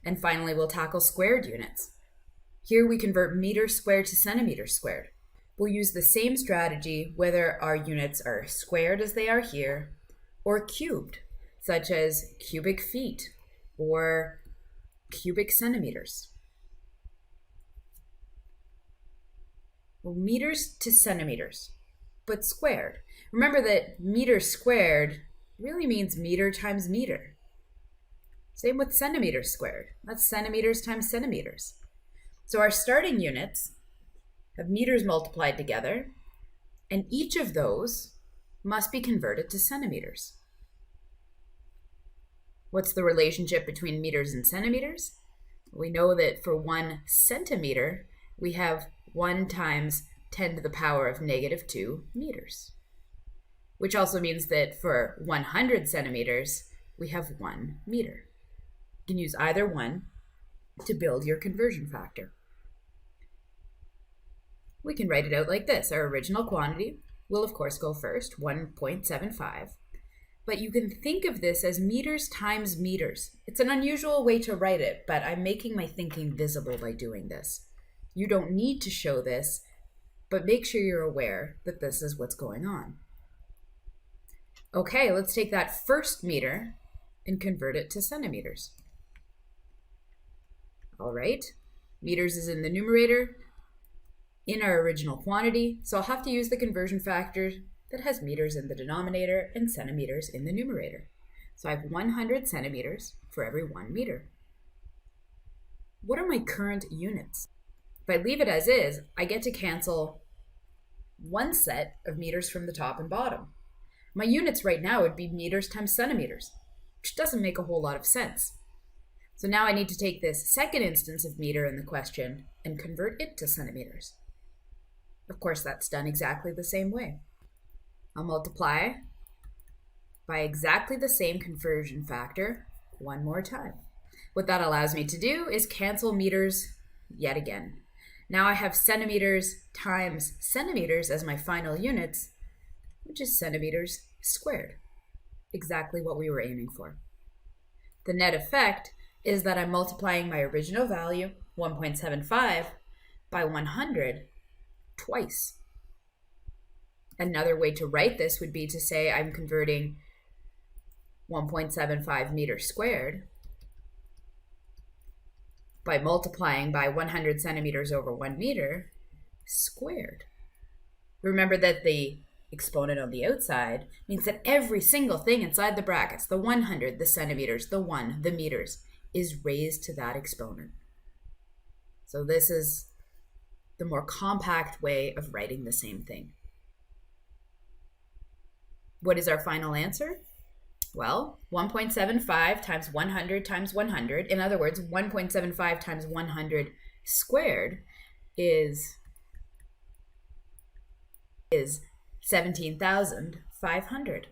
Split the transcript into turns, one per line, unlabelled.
And finally, we'll tackle squared units. Here we convert meters squared to centimeters squared. We'll use the same strategy whether our units are squared as they are here or cubed, such as cubic feet or cubic centimeters. Well, meters to centimeters, but squared. Remember that meter squared really means meter times meter. Same with centimeters squared. That's centimeters times centimeters. So our starting units have meters multiplied together, and each of those must be converted to centimeters. What's the relationship between meters and centimeters? We know that for 1 centimeter, we have 1 times 10 to the power of negative 2 meters, which also means that for 100 centimeters, we have 1 meter. You can use either one to build your conversion factor. We can write it out like this. Our original quantity will, of course, go first, 1.75. But you can think of this as meters times meters. It's an unusual way to write it, but I'm making my thinking visible by doing this. You don't need to show this, but make sure you're aware that this is what's going on. Okay, let's take that first meter and convert it to centimeters. All right, meters is in the numerator in our original quantity, so I'll have to use the conversion factor that has meters in the denominator and centimeters in the numerator. So I have 100 centimeters for every 1 meter. What are my current units? If I leave it as is, I get to cancel one set of meters from the top and bottom. My units right now would be meters times centimeters, which doesn't make a whole lot of sense. So now I need to take this second instance of meter in the question and convert it to centimeters. Of course, that's done exactly the same way. I'll multiply by exactly the same conversion factor one more time. What that allows me to do is cancel meters yet again. Now I have centimeters times centimeters as my final units, which is centimeters squared. Exactly what we were aiming for. The net effect is that I'm multiplying my original value, 1.75, by 100 twice. Another way to write this would be to say I'm converting 1.75 meters squared by multiplying by 100 centimeters over 1 meter squared. Remember that the exponent on the outside means that every single thing inside the brackets, the 100, the centimeters, the 1, the meters, is raised to that exponent. So this is the more compact way of writing the same thing. What is our final answer? Well, 1.75 times 100 times 100, in other words, 1.75 times 100 squared is 17,500.